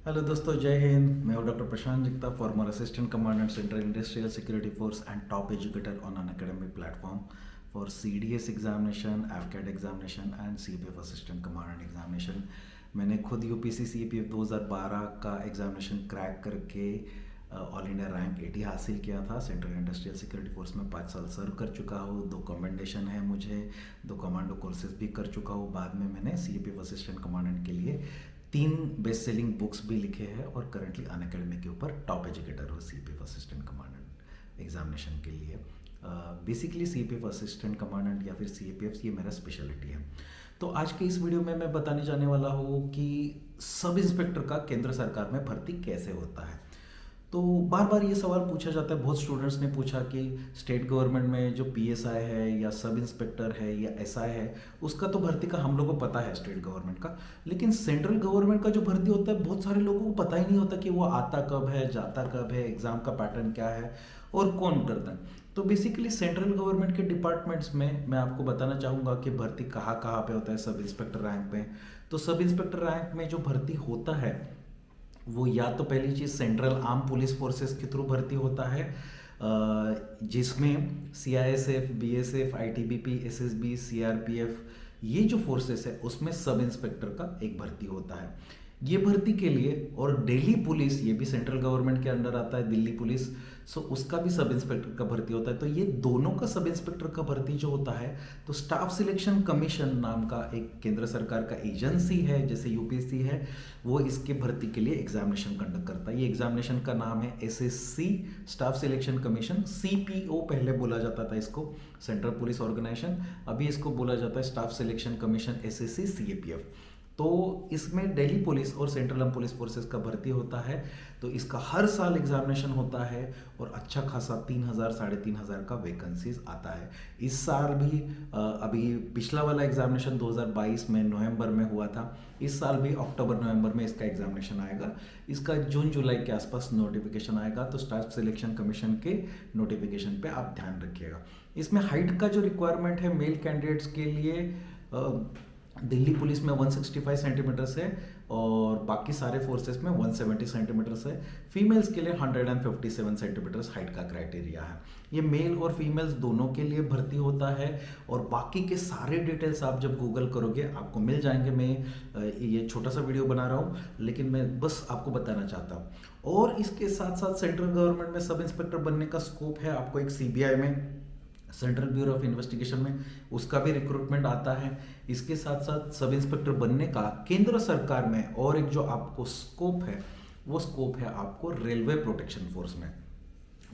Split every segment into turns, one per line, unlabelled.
Hello दोस्तों, जय हिंद। मैं हूं doctor Prashant Jikta, former assistant commandant central industrial security force and top educator on an academic platform for CDS examination, AFCAT examination and CPF assistant commandant examination. मैंने खुद UPSC CPF 2012 का examination crack करके all India rank 80 हासिल किया था। Central industrial security force में 5 साल सर्व कर चुका हूँ। 2 कमेंडेशन है मुझे, 2 कमांडो कोर्सेज भी कर चुका हूँ। बाद में मैंने CPF असिस्टेंट कमांडेंट के लिए 3 बेस्ट सेलिंग बुक्स भी लिखे हैं और करंटली अनअकैडमी के ऊपर टॉप एजुकेटर हूँ CPF असिस्टेंट कमांडेंट एग्जामिनेशन के लिए। बेसिकली CPF असिस्टेंट कमांडेंट या फिर CPF ये मेरा स्पेशलिटी है। तो आज के इस वीडियो में मैं बताने जाने वाला हूँ कि सब इंस्पेक्टर का केंद्र सरकार में भर्ती कैसे होता है। तो बार बार ये सवाल पूछा जाता है, बहुत स्टूडेंट्स ने पूछा कि स्टेट गवर्नमेंट में जो PSI है या सब इंस्पेक्टर है या SI है, उसका तो भर्ती का हम लोगों को पता है स्टेट गवर्नमेंट का, लेकिन सेंट्रल गवर्नमेंट का जो भर्ती होता है बहुत सारे लोगों को पता ही नहीं होता कि वो आता कब है, जाता कब है, एग्जाम का पैटर्न क्या है और कौन करता है। तो बेसिकली सेंट्रल गवर्नमेंट के डिपार्टमेंट्स में मैं आपको बताना चाहूँगा कि भर्ती कहाँ कहाँ पे होता है सब इंस्पेक्टर रैंक में। तो सब इंस्पेक्टर रैंक में जो भर्ती होता है वो या तो पहली चीज़ सेंट्रल आर्म पुलिस फोर्सेस के थ्रू भर्ती होता है, जिसमें CISF, BSF, ITBP, SSB, CRPF ये जो फोर्सेस है उसमें सब इंस्पेक्टर का एक भर्ती होता है। ये भर्ती के लिए, और दिल्ली पुलिस ये भी सेंट्रल गवर्नमेंट के अंडर आता है, दिल्ली पुलिस, सो उसका भी सब इंस्पेक्टर का भर्ती होता है। तो ये दोनों का सब इंस्पेक्टर का भर्ती जो होता है, तो स्टाफ सिलेक्शन कमीशन नाम का एक केंद्र सरकार का एजेंसी है, जैसे UPSC है, वो इसके भर्ती के लिए एग्जामिनेशन कंडक्ट करता है। ये एग्जामिनेशन का नाम है SSC staff selection commission. CPO पहले बोला जाता था इसको, सेंट्रल पुलिस ऑर्गेनाइजेशन, अभी इसको बोला जाता है staff selection commission SSC CPF। तो इसमें दिल्ली पुलिस और सेंट्रल आर्म पुलिस फोर्सेस का भर्ती होता है। तो इसका हर साल एग्जामिनेशन होता है और अच्छा खासा 3,000 3,500 का वैकेंसीज आता है। इस साल भी अभी पिछला वाला एग्जामिनेशन 2022 में नवंबर में हुआ था। इस साल भी अक्टूबर नवंबर में इसका एग्जामिनेशन आएगा। इसका जून जुलाई के आसपास नोटिफिकेशन आएगा। तो स्टाफ सिलेक्शन कमीशन के नोटिफिकेशन पे आप ध्यान रखिएगा। इसमें हाइट का जो रिक्वायरमेंट है मेल कैंडिडेट्स के लिए, दिल्ली पुलिस में 165 सेंटीमीटर्स है और बाकी सारे फोर्सेस में 170 सेंटीमीटर्स है। फीमेल्स के लिए 157 सेंटीमीटर्स हाइट का क्राइटेरिया है। ये मेल और फीमेल्स दोनों के लिए भर्ती होता है और बाकी के सारे डिटेल्स आप जब गूगल करोगे आपको मिल जाएंगे। मैं ये छोटा सा वीडियो बना रहा हूँ, लेकिन मैं बस आपको बताना चाहता हूँ। और इसके साथ साथ सेंट्रल गवर्नमेंट में सब इंस्पेक्टर बनने का स्कोप है। आपको एक CBI में, सेंट्रल ब्यूरो ऑफ इन्वेस्टिगेशन में, उसका भी रिक्रूटमेंट आता है। इसके साथ साथ सब इंस्पेक्टर बनने का केंद्र सरकार में और एक जो आपको स्कोप है, वो स्कोप है आपको रेलवे प्रोटेक्शन फोर्स में।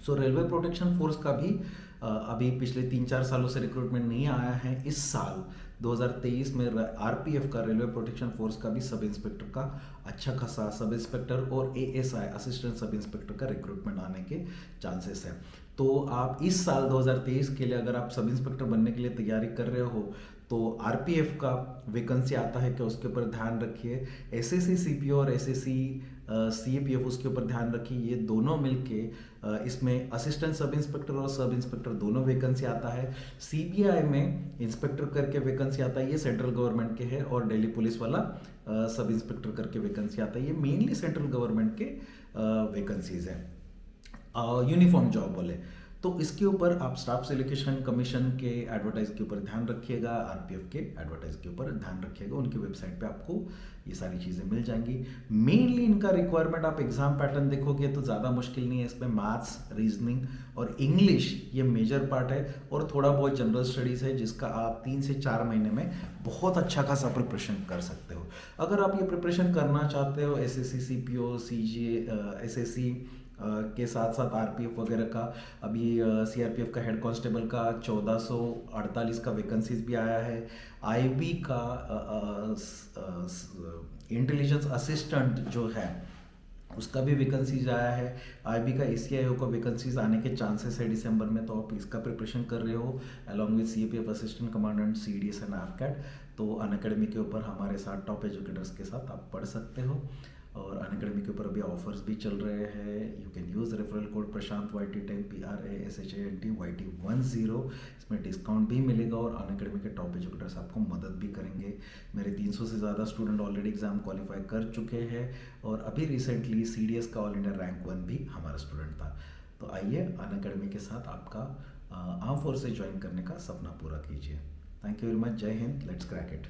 सो रेलवे प्रोटेक्शन फोर्स का भी अभी पिछले 3-4 सालों से रिक्रूटमेंट नहीं आया है। इस साल 2023 में RPF का, रेलवे प्रोटेक्शन फोर्स का भी सब इंस्पेक्टर का अच्छा खासा, सब इंस्पेक्टर और ASI असिस्टेंट सब इंस्पेक्टर का रिक्रूटमेंट आने के चांसेस है। तो आप इस साल 2023 के लिए अगर आप सब इंस्पेक्टर बनने के लिए तैयारी कर रहे हो तो RPF का वैकेंसी आता है कि उसके ऊपर ध्यान रखिए। SSC CPO और SSC CPF उसके ऊपर ध्यान रखिए। ये दोनों मिलके इसमें असिस्टेंट सब इंस्पेक्टर और सब इंस्पेक्टर दोनों वैकेंसी आता है। CBI में इंस्पेक्टर करके वैकेंसी आता है, ये सेंट्रल गवर्नमेंट के है। और दिल्ली पुलिस वाला सब इंस्पेक्टर करके वैकेंसी आता है, ये मेनली सेंट्रल गवर्नमेंट के वैकेंसीज हैं, यूनिफॉर्म जॉब वाले। तो इसके ऊपर आप स्टाफ सिलेक्शन कमीशन के एडवर्टाइज के ऊपर ध्यान रखिएगा, RPF के एडवर्टाइज के ऊपर ध्यान रखिएगा। उनकी वेबसाइट पे आपको ये सारी चीज़ें मिल जाएंगी। मेनली इनका रिक्वायरमेंट, आप एग्जाम पैटर्न देखोगे तो ज़्यादा मुश्किल नहीं है। इसमें मैथ्स, रीजनिंग और इंग्लिश ये मेजर पार्ट है और थोड़ा बहुत जनरल स्टडीज़ है, जिसका आप 3 से 4 महीने में बहुत अच्छा खासा प्रिपरेशन कर सकते हो। अगर आप ये प्रिपरेशन करना चाहते हो SSC CPO CGA SSC के साथ साथ RPF वगैरह का, अभी CRPF का हेड कांस्टेबल का 1448 का वैकेंसीज भी आया है। IB का इंटेलिजेंस असिस्टेंट जो है उसका भी वैकेंसीज आया है। IB का ACIO का वैकेंसीज आने के चांसेस है दिसंबर में। तो आप इसका प्रिपरेशन कर रहे हो along with CPF assistant commandant, CDS and AFCAT, तो अनअकैडमी के ऊपर हमारे साथ टॉप एजुकेटर्स के साथ आप पढ़ सकते हो। और अनअकैडमी के ऊपर अभी ऑफर्स भी चल रहे हैं। You can use referral code Prashant YT10 PRASHANT10। इसमें डिस्काउंट भी मिलेगा और अनअकैडमी के टॉप एजुकेटर्स आपको मदद भी करेंगे। मेरे 300 से ज़्यादा स्टूडेंट ऑलरेडी एग्ज़ाम क्वालिफाई कर चुके हैं और अभी रिसेंटली CDS का ऑल इंडिया रैंक 1 भी हमारा स्टूडेंट था। तो आइए अनअकैडमी के साथ आपका आर्म फोर्स से ज्वाइन करने का सपना पूरा कीजिए। Thank you very much. जय हिंद। Let's crack it.